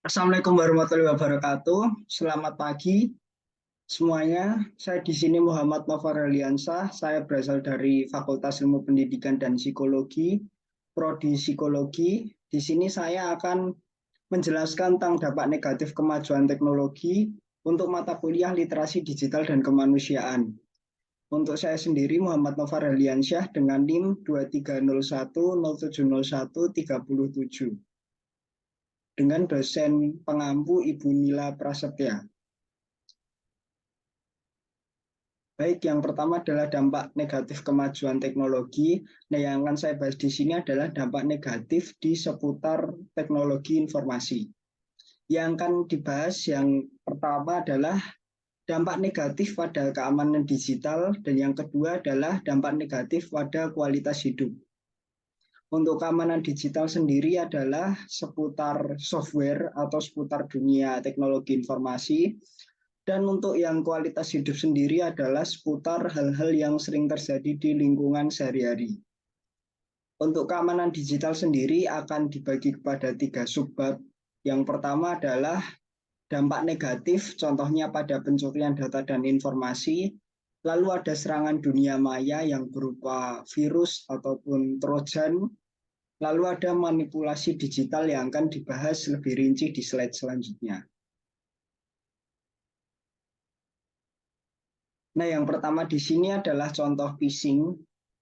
Assalamualaikum warahmatullahi wabarakatuh. Selamat pagi semuanya. Saya di sini Muhammad Nofar Aliansah. Saya berasal dari Fakultas Ilmu Pendidikan dan Psikologi, Prodi Psikologi. Di sini saya akan menjelaskan tentang dampak negatif kemajuan teknologi untuk mata kuliah literasi digital dan kemanusiaan. Untuk saya sendiri Muhammad Nofar Aliansyah dengan NIM 2301070137 dengan dosen pengampu Ibu Nila Prasetya. Baik, yang pertama adalah dampak negatif kemajuan teknologi. Nah, yang akan saya bahas di sini adalah dampak negatif di seputar teknologi informasi. Yang akan dibahas yang pertama adalah dampak negatif pada keamanan digital, dan yang kedua adalah dampak negatif pada kualitas hidup. Untuk keamanan digital sendiri adalah seputar software atau seputar dunia teknologi informasi. Dan untuk yang kualitas hidup sendiri adalah seputar hal-hal yang sering terjadi di lingkungan sehari-hari. Untuk keamanan digital sendiri akan dibagi kepada 3 subbab. Yang pertama adalah dampak negatif, contohnya pada pencurian data dan informasi. Lalu ada serangan dunia maya yang berupa virus ataupun trojan. Lalu ada manipulasi digital yang akan dibahas lebih rinci di slide selanjutnya. Nah, yang pertama di sini adalah contoh phishing.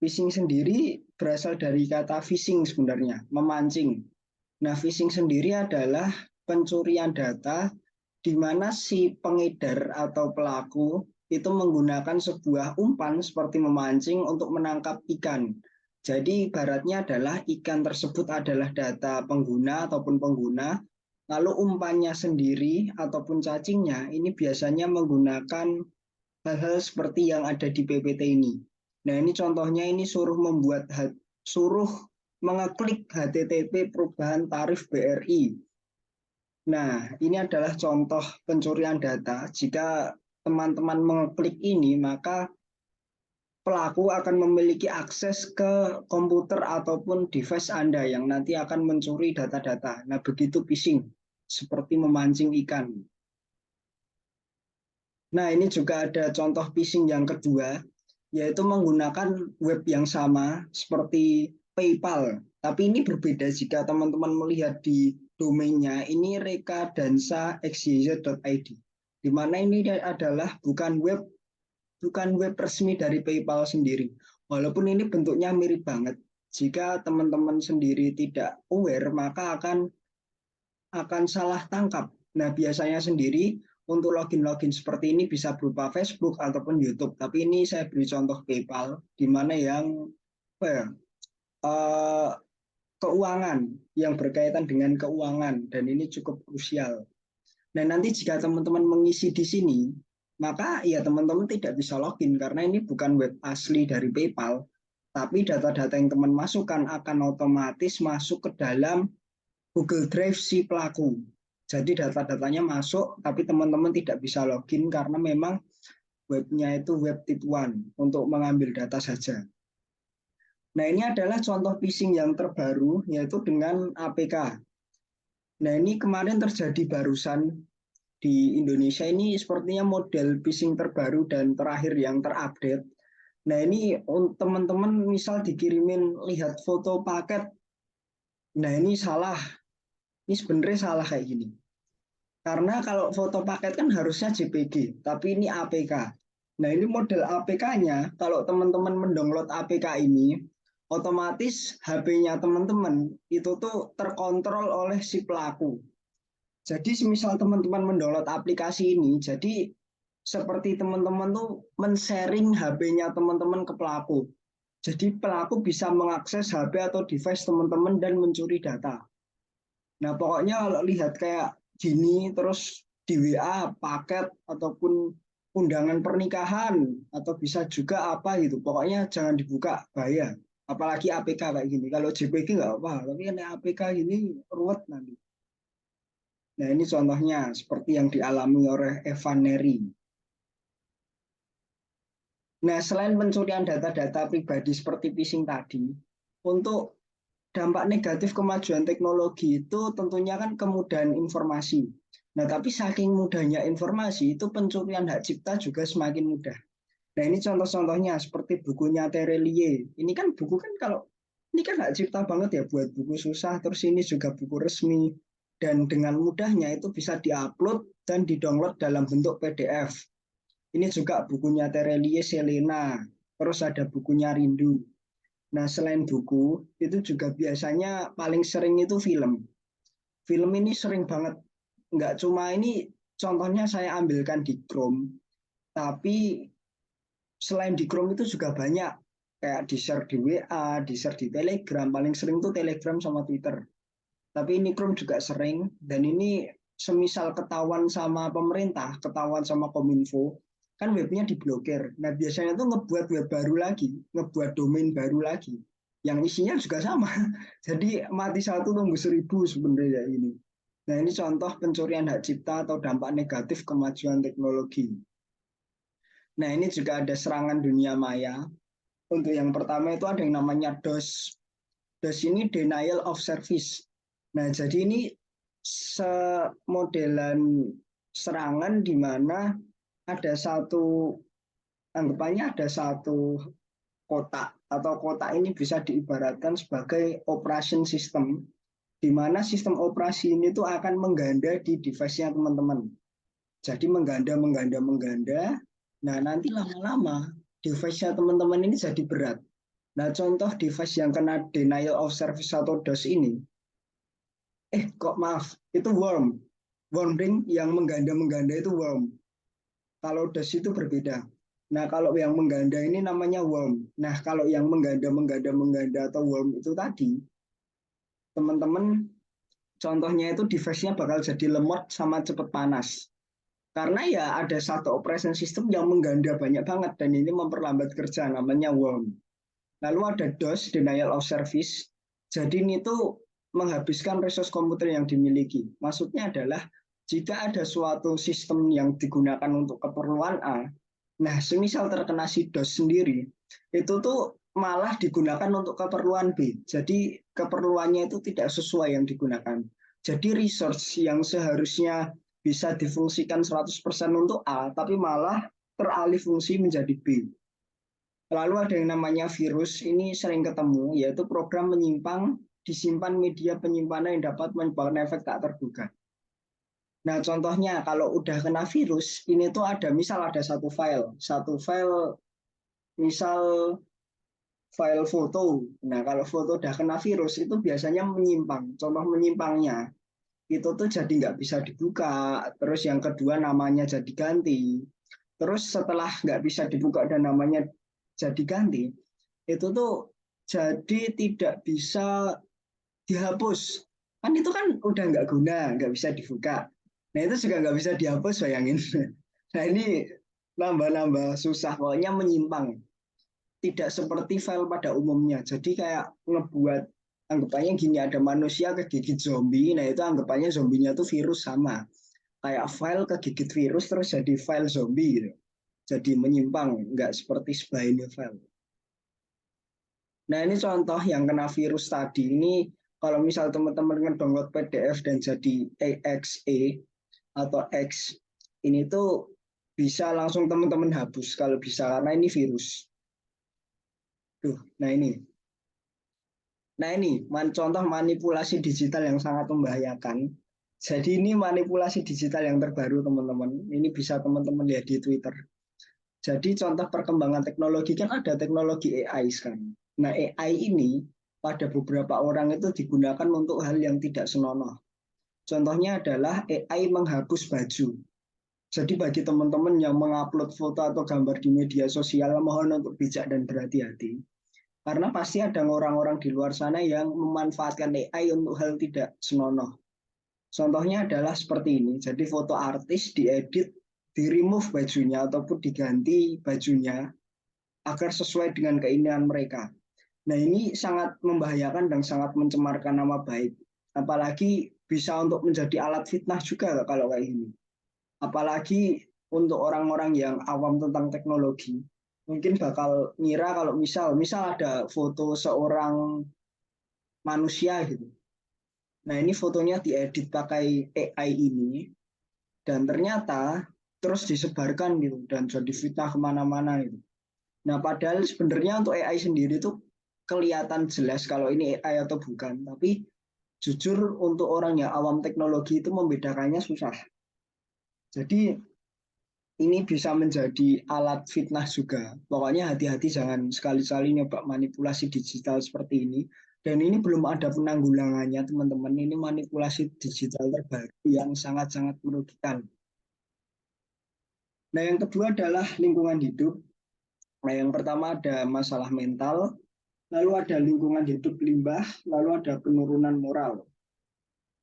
Phishing sendiri berasal dari kata phishing sebenarnya, memancing. Nah, phishing sendiri adalah pencurian data di mana si pengedar atau pelaku itu menggunakan sebuah umpan seperti memancing untuk menangkap ikan. Jadi ibaratnya adalah ikan tersebut adalah data pengguna ataupun pengguna, lalu umpannya sendiri ataupun cacingnya ini biasanya menggunakan hal-hal seperti yang ada di PPT ini. Nah, ini contohnya ini suruh mengeklik HTTP perubahan tarif BRI. Nah, ini adalah contoh pencurian data. Jika teman-teman mengeklik ini, maka pelaku akan memiliki akses ke komputer ataupun device Anda yang nanti akan mencuri data-data. Nah, begitu phishing, seperti memancing ikan. Nah, ini juga ada contoh phishing yang kedua, yaitu menggunakan web yang sama seperti PayPal. Tapi ini berbeda jika teman-teman melihat di domainnya, ini rekadansa.xyz.id. Di mana ini adalah bukan web resmi dari PayPal sendiri. Walaupun ini bentuknya mirip banget. Jika teman-teman sendiri tidak aware, maka akan salah tangkap. Nah, biasanya sendiri untuk login-login seperti ini bisa berupa Facebook ataupun YouTube. Tapi ini saya beri contoh PayPal, di mana yang apa ya, eh, keuangan, yang berkaitan dengan keuangan, dan ini cukup krusial. Nah, nanti jika teman-teman mengisi di sini, maka ya teman-teman tidak bisa login karena ini bukan web asli dari PayPal, tapi data-data yang teman masukkan akan otomatis masuk ke dalam Google Drive si pelaku. Jadi data-datanya masuk, tapi teman-teman tidak bisa login karena memang webnya itu web tipuan untuk mengambil data saja. Nah, ini adalah contoh phishing yang terbaru, yaitu dengan APK. Nah, ini kemarin terjadi barusan di Indonesia, ini sepertinya model phishing terbaru dan terakhir yang terupdate. Nah, ini teman-teman misal dikirimin lihat foto paket, nah ini salah, ini sebenarnya salah kayak gini. Karena kalau foto paket kan harusnya JPG, tapi ini APK. Nah, ini model APK-nya, kalau teman-teman mendownload APK ini, otomatis HP-nya teman-teman itu tuh terkontrol oleh si pelaku. Jadi, misal teman-teman mendownload aplikasi ini, jadi seperti teman-teman tuh men-sharing HP-nya teman-teman ke pelaku. Jadi, pelaku bisa mengakses HP atau device teman-teman dan mencuri data. Nah, pokoknya kalau lihat kayak gini, terus di WA paket ataupun undangan pernikahan, atau bisa juga apa gitu. Pokoknya jangan dibuka, bahaya. Apalagi APK kayak gini. Kalau JPG nggak apa, tapi kan APK gini ruwet nanti. Nah, ini contohnya seperti yang dialami oleh Evan Neri. Nah, selain pencurian data-data pribadi seperti phishing tadi, untuk dampak negatif kemajuan teknologi itu tentunya kan kemudahan informasi. Nah, tapi saking mudahnya informasi itu pencurian hak cipta juga semakin mudah. Nah, ini contoh-contohnya seperti bukunya Terelie. Ini kan buku kan kalau ini kan hak cipta banget ya buat buku susah. Terus ini juga buku resmi dan dengan mudahnya itu bisa diupload dan didownload dalam bentuk PDF. Ini juga bukunya Terelie Selena. Terus ada bukunya Rindu. Nah, selain buku, itu juga biasanya paling sering itu film. Film ini sering banget, nggak cuma ini contohnya saya ambilkan di Chrome, tapi selain di Chrome itu juga banyak, kayak di-share di WA, di-share di Telegram, paling sering tuh Telegram sama Twitter. Tapi ini Chrome juga sering, dan ini semisal ketahuan sama pemerintah, ketahuan sama Kominfo, kan webnya diblokir. Nah, biasanya tuh ngebuat web baru lagi, ngebuat domain baru lagi, yang isinya juga sama. Jadi mati satu tunggu seribu sebenarnya ini. Nah, ini contoh pencurian hak cipta atau dampak negatif kemajuan teknologi. Nah, ini juga ada serangan dunia maya. Untuk yang pertama itu ada yang namanya DOS. DOS ini denial of service. Nah, jadi ini semodelan serangan di mana ada satu, anggapannya ada satu kotak, atau kotak ini bisa diibaratkan sebagai operation system, di mana sistem operasi ini tuh akan mengganda di device-nya teman-teman. Jadi mengganda, mengganda, mengganda. Nah, nanti lama-lama device-nya teman-teman ini jadi berat. Nah, contoh device yang kena denial of service atau DOS ini, kok maaf, itu worm. Worm ring yang mengganda-mengganda itu worm. Kalau DOS itu berbeda. Nah, kalau yang mengganda ini namanya worm. Nah, kalau yang mengganda atau worm itu tadi, teman-teman, contohnya itu device-nya bakal jadi lemot sama cepat panas. Karena ya ada satu operation system yang mengganda banyak banget dan ini memperlambat kerja namanya worm. Lalu ada DOS, denial of service. Jadi ini tuh menghabiskan resource komputer yang dimiliki. Maksudnya adalah jika ada suatu sistem yang digunakan untuk keperluan A, nah semisal terkena si DOS sendiri, itu tuh malah digunakan untuk keperluan B. Jadi keperluannya itu tidak sesuai yang digunakan. Jadi resource yang seharusnya bisa difungsikan 100% untuk A, tapi malah teralih fungsi menjadi B. Lalu ada yang namanya virus, ini sering ketemu, yaitu program menyimpang disimpan media penyimpanan yang dapat menyebabkan efek tak terduga. Nah, contohnya kalau udah kena virus, ini tuh ada misal ada satu file misal file foto. Nah, kalau foto udah kena virus itu biasanya menyimpang. Contoh menyimpangnya itu tuh jadi nggak bisa dibuka. Terus yang kedua namanya jadi ganti. Terus setelah nggak bisa dibuka dan namanya jadi ganti, itu tuh jadi tidak bisa dihapus. Kan itu kan udah nggak guna, nggak bisa dibuka. Nah itu juga nggak bisa dihapus, bayangin. Nah ini nambah-nambah susah, pokoknya menyimpang. Tidak seperti file pada umumnya. Jadi kayak ngebuat, anggapannya gini, ada manusia kegigit zombie, nah itu anggapannya zombinya tuh virus sama. Kayak file kegigit virus terus jadi file zombie gitu. Jadi menyimpang, nggak seperti sebaiknya file. Nah ini contoh yang kena virus tadi. Ini kalau misal teman-teman ngedownload PDF dan jadi exe atau X, ini tuh bisa langsung teman-teman hapus kalau bisa karena ini virus. Duh, nah ini. Nah ini contoh manipulasi digital yang sangat membahayakan. Jadi ini manipulasi digital yang terbaru teman-teman. Ini bisa teman-teman lihat di Twitter. Jadi contoh perkembangan teknologi kan ada teknologi AI sekarang. Nah AI ini pada beberapa orang itu digunakan untuk hal yang tidak senonoh. Contohnya adalah AI menghapus baju. Jadi bagi teman-teman yang mengupload foto atau gambar di media sosial, mohon untuk bijak dan berhati-hati. Karena pasti ada orang-orang di luar sana yang memanfaatkan AI untuk hal tidak senonoh. Contohnya adalah seperti ini. Jadi foto artis diedit, di-remove bajunya ataupun diganti bajunya agar sesuai dengan keinginan mereka. Nah ini sangat membahayakan dan sangat mencemarkan nama baik. Apalagi bisa untuk menjadi alat fitnah juga kalau kayak gini. Apalagi untuk orang-orang yang awam tentang teknologi. Mungkin bakal ngira kalau misal ada foto seorang manusia gitu. Nah ini fotonya diedit pakai AI ini dan ternyata terus disebarkan gitu dan jadi fitnah kemana-mana gitu. Nah padahal sebenarnya untuk AI sendiri tuh kelihatan jelas kalau ini AI atau bukan, tapi jujur untuk orang yang awam teknologi itu membedakannya susah. Jadi ini bisa menjadi alat fitnah juga. Pokoknya hati-hati jangan sekali-kali nyoba manipulasi digital seperti ini. Dan ini belum ada penanggulangannya teman-teman. Ini manipulasi digital terbaru yang sangat-sangat merugikan. Nah yang kedua adalah lingkungan hidup. Nah yang pertama ada masalah mental, lalu ada lingkungan hidup limbah, lalu ada penurunan moral.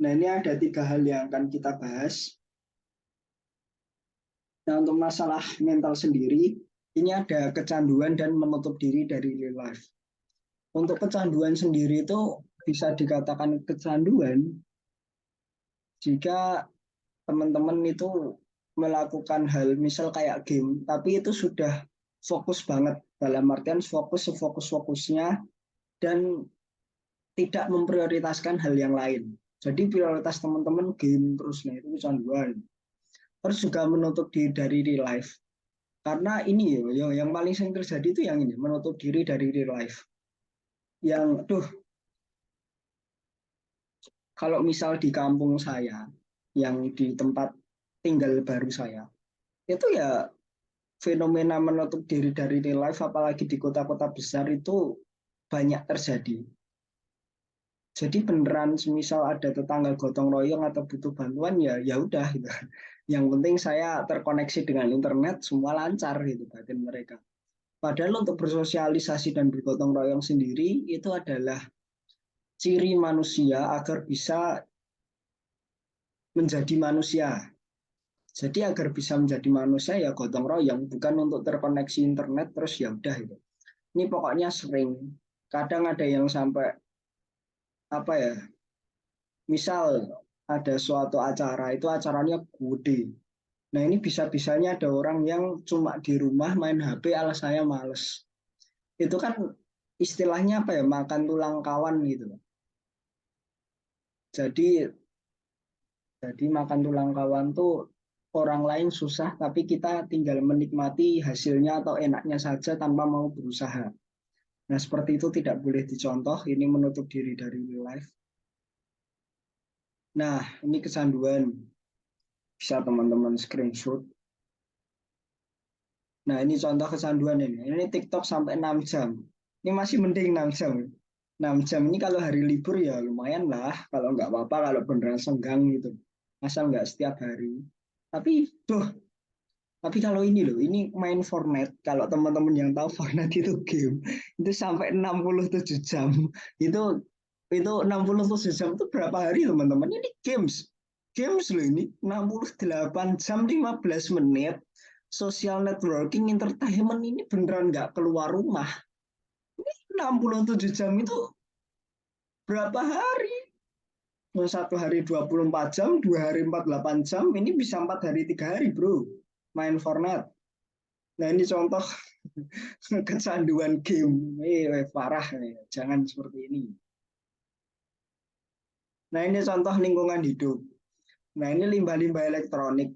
Nah ini ada tiga hal yang akan kita bahas. Nah, untuk masalah mental sendiri, ini ada kecanduan dan menutup diri dari real life. Untuk kecanduan sendiri itu bisa dikatakan kecanduan jika teman-teman itu melakukan hal misal kayak game, tapi itu sudah fokus banget dalam artian fokus sefokus-fokusnya dan tidak memprioritaskan hal yang lain. Jadi prioritas teman-teman game terus, nah itu kecanduan. Terus juga menutup diri dari real life. Karena ini yang paling sering terjadi itu yang ini, menutup diri dari real life. Yang, kalau misal di kampung saya, yang di tempat tinggal baru saya, itu ya fenomena menutup diri dari real life, apalagi di kota-kota besar itu banyak terjadi. Jadi beneran semisal ada tetangga gotong royong atau butuh bantuan ya ya udah gitu. Yang penting saya terkoneksi dengan internet semua lancar gitu batin mereka. Padahal untuk bersosialisasi dan bergotong royong sendiri itu adalah ciri manusia agar bisa menjadi manusia. Jadi agar bisa menjadi manusia ya gotong royong, bukan untuk terkoneksi internet terus ya udah itu. Ini pokoknya sering. Kadang ada yang sampai apa ya, misal ada suatu acara, itu acaranya gede. Nah ini bisa-bisanya ada orang yang cuma di rumah main HP ala saya males. Itu kan istilahnya apa ya, makan tulang kawan gitu. Jadi Jadi makan tulang kawan tuh orang lain susah, tapi kita tinggal menikmati hasilnya atau enaknya saja tanpa mau berusaha. Nah, seperti itu tidak boleh dicontoh, ini menutup diri dari real life. Nah, ini kecanduan, bisa teman-teman screenshot. Nah, ini contoh kecanduan ini. Ini TikTok sampai 6 jam. Ini masih mending 6 jam. 6 jam ini kalau hari libur ya lumayan lah, kalau nggak apa-apa, kalau beneran senggang gitu. Asal nggak setiap hari. Tapi, tuh, Tapi kalau ini loh, ini main Fortnite. Kalau teman-teman yang tahu Fortnite itu game, itu sampai 67 jam. Itu 67 jam itu berapa hari teman-teman? Ini games. Games loh ini 68 jam 15 menit. Social networking, entertainment ini beneran nggak keluar rumah. 67 jam itu berapa hari? Satu hari 24 jam, 2 hari 48 jam, ini bisa 4 hari 3 hari bro. Main Fortnite. Nah ini contoh kecanduan game. Parah nih. Jangan seperti ini. Nah ini contoh lingkungan hidup. Nah ini limbah-limbah elektronik.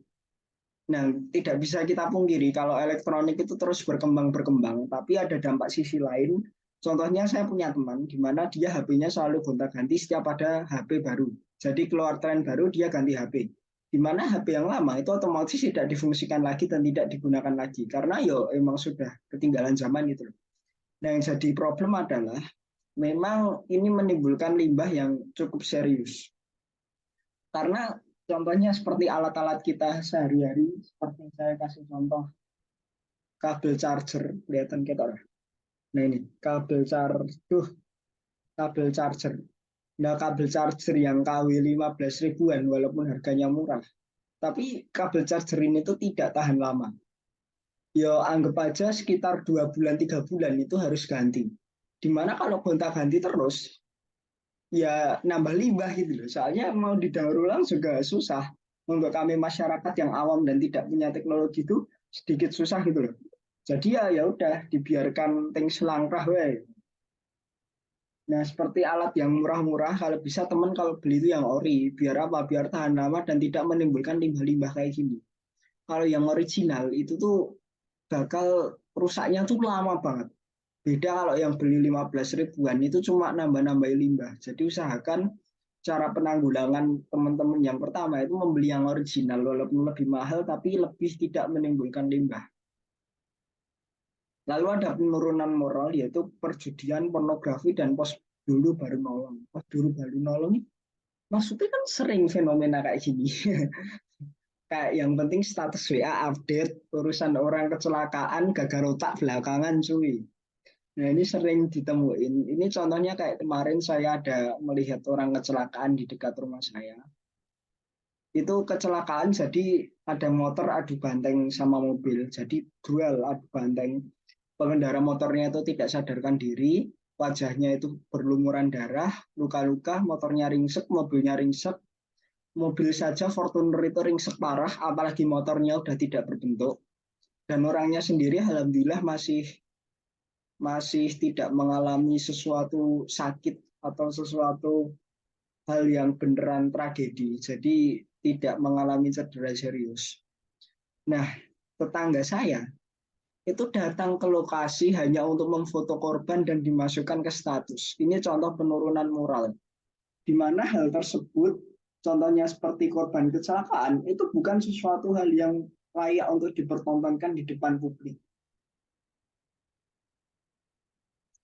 Nah tidak bisa kita pungkiri kalau elektronik itu terus berkembang-berkembang, tapi ada dampak sisi lain. Contohnya saya punya teman di mana dia HP-nya selalu gonta-ganti setiap ada HP baru. Jadi keluar tren baru dia ganti HP. Di mana HP yang lama itu otomatis tidak difungsikan lagi dan tidak digunakan lagi karena yo emang sudah ketinggalan zaman gitu. Nah yang jadi problem adalah memang ini menimbulkan limbah yang cukup serius. Karena contohnya seperti alat-alat kita sehari-hari, seperti saya kasih contoh kabel charger, kelihatan kita. Nah ini kabel charger. Nah kabel charger yang KW 15 ribuan walaupun harganya murah, tapi kabel charger ini tuh tidak tahan lama. Ya anggap aja sekitar 2 bulan 3 bulan itu harus ganti. Dimana kalau gonta-ganti terus, ya nambah limbah gitu loh. Soalnya mau didaur ulang juga susah. Untuk kami masyarakat yang awam dan tidak punya teknologi itu sedikit susah gitu loh. Jadi ya ya udah dibiarkan ting selangkah we. Nah, seperti alat yang murah-murah, kalau bisa teman kalau beli itu yang ori, biar apa? Biar tahan lama dan tidak menimbulkan limbah-limbah kayak gini. Kalau yang original itu tuh bakal rusaknya tuh lama banget. Beda kalau yang beli 15 ribuan itu cuma nambah-nambahin limbah. Jadi usahakan cara penanggulangan teman-teman yang pertama itu membeli yang original walaupun lebih mahal tapi lebih tidak menimbulkan limbah. Lalu ada penurunan moral yaitu perjudian, pornografi dan pos dulu baru nolong. Pos dulu baru nolong ini maksudnya kan sering fenomena kayak gini. Kayak yang penting status WA update, urusan orang kecelakaan gagal otak belakangan cuy. Nah, ini sering ditemuin. Ini contohnya kayak kemarin saya ada melihat orang kecelakaan di dekat rumah saya. Itu kecelakaan jadi ada motor adu banteng sama mobil. Jadi duel adu banteng. Pengendara motornya itu tidak sadarkan diri, wajahnya itu berlumuran darah, luka-luka, motornya ringsek, mobilnya ringsek. Mobil saja Fortuner itu ringsek parah, apalagi motornya udah tidak berbentuk. Dan orangnya sendiri alhamdulillah masih masih tidak mengalami sesuatu sakit atau sesuatu hal yang beneran tragedi. Jadi tidak mengalami cedera serius. Nah, tetangga saya itu datang ke lokasi hanya untuk memfoto korban dan dimasukkan ke status. Ini contoh penurunan moral. Di mana hal tersebut, contohnya seperti korban kecelakaan, itu bukan sesuatu hal yang layak untuk dipertontonkan di depan publik.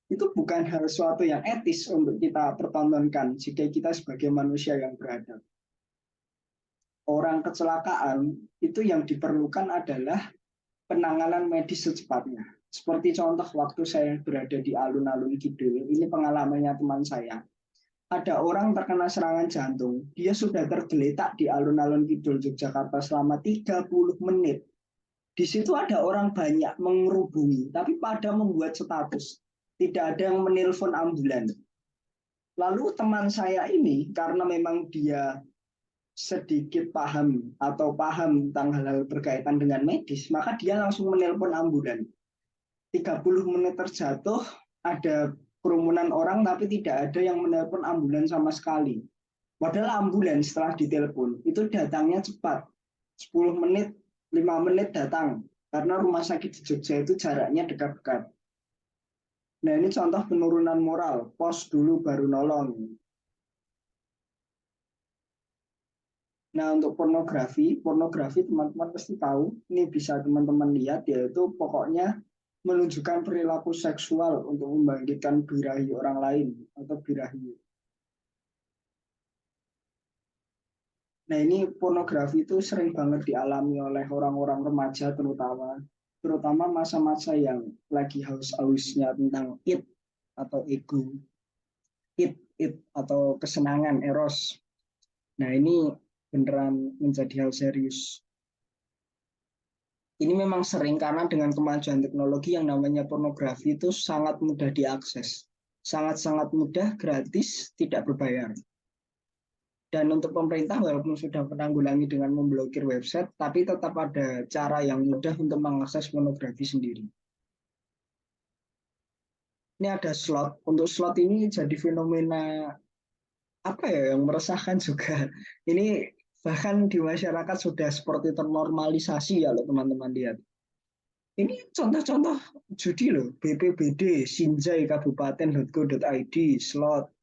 Itu bukan hal suatu yang etis untuk kita pertontonkan jika kita sebagai manusia yang beradab. Orang kecelakaan itu yang diperlukan adalah penanganan medis secepatnya. Seperti contoh waktu saya berada di alun-alun Kidul, ini pengalamannya teman saya. Ada orang terkena serangan jantung, dia sudah tergeletak di alun-alun Kidul Yogyakarta selama 30 menit. Di situ ada orang banyak mengerubungi, tapi pada membuat status. Tidak ada yang menelpon ambulan. Lalu teman saya ini, karena memang dia sedikit paham atau paham tentang hal-hal berkaitan dengan medis, maka dia langsung menelpon ambulan. 30 menit terjatuh, ada kerumunan orang tapi tidak ada yang menelpon ambulan sama sekali. Padahal ambulan setelah ditelepon itu datangnya cepat. 10 menit, 5 menit datang. Karena rumah sakit di Jogja itu jaraknya dekat-dekat. Nah, ini contoh penurunan moral. Pos dulu baru nolong. Nah, untuk pornografi teman-teman pasti tahu. Ini bisa teman-teman lihat, yaitu pokoknya menunjukkan perilaku seksual untuk membangkitkan birahi orang lain atau birahi. Nah, ini pornografi itu sering banget dialami oleh orang-orang remaja terutama masa-masa yang lagi haus-hausnya tentang atau ego, it atau kesenangan eros. Nah, ini beneran menjadi hal serius. Ini memang sering karena dengan kemajuan teknologi yang namanya pornografi itu sangat mudah diakses. Sangat-sangat mudah, gratis, tidak berbayar. Dan untuk pemerintah walaupun sudah menanggulangi dengan memblokir website, tapi tetap ada cara yang mudah untuk mengakses pornografi sendiri. Ini ada slot. Untuk slot ini jadi fenomena apa ya yang meresahkan juga. Ini bahkan di masyarakat sudah seperti ternormalisasi ya, teman-teman lihat. Ini contoh-contoh judi loh, BPBD, Sinjai Kabupaten.go.id, slot,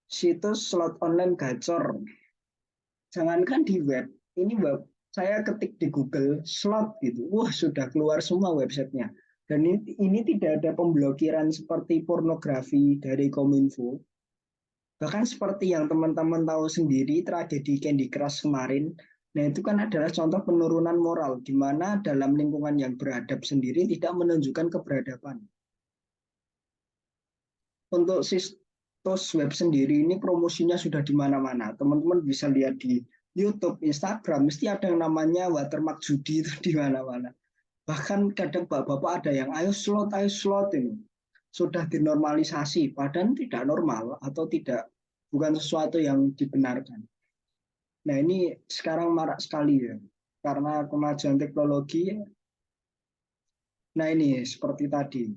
situs slot online gacor. Jangankan di web, ini web saya ketik di Google slot gitu, wah sudah keluar semua websitenya. Dan ini tidak ada pemblokiran seperti pornografi dari Kominfo. Bahkan seperti yang teman-teman tahu sendiri tragedi Candy Crush kemarin, nah itu kan adalah contoh penurunan moral di mana dalam lingkungan yang beradab sendiri tidak menunjukkan keberadaban. Untuk situs web sendiri ini promosinya sudah di mana-mana. Teman-teman bisa lihat di YouTube, Instagram, mesti ada yang namanya watermark judi itu di mana-mana. Bahkan kadang bapak-bapak ada yang ayo slot ini. Sudah dinormalisasi, padahal tidak normal atau tidak bukan sesuatu yang dibenarkan. Nah, ini sekarang marak sekali ya, karena kemajuan teknologi. Nah, ini seperti tadi,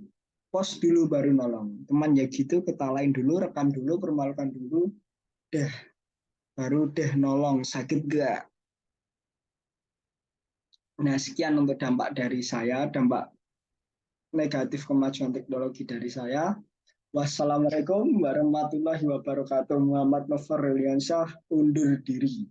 post dulu baru nolong. Teman ya gitu, ketalain dulu, rekam dulu, permalukan dulu, deh baru deh nolong. Sakit gak? Nah, sekian untuk dampak dari saya, dampak negatif kemajuan teknologi dari saya. Wassalamualaikum warahmatullahi wabarakatuh. Muhammad Nofar Reliansyah undur diri.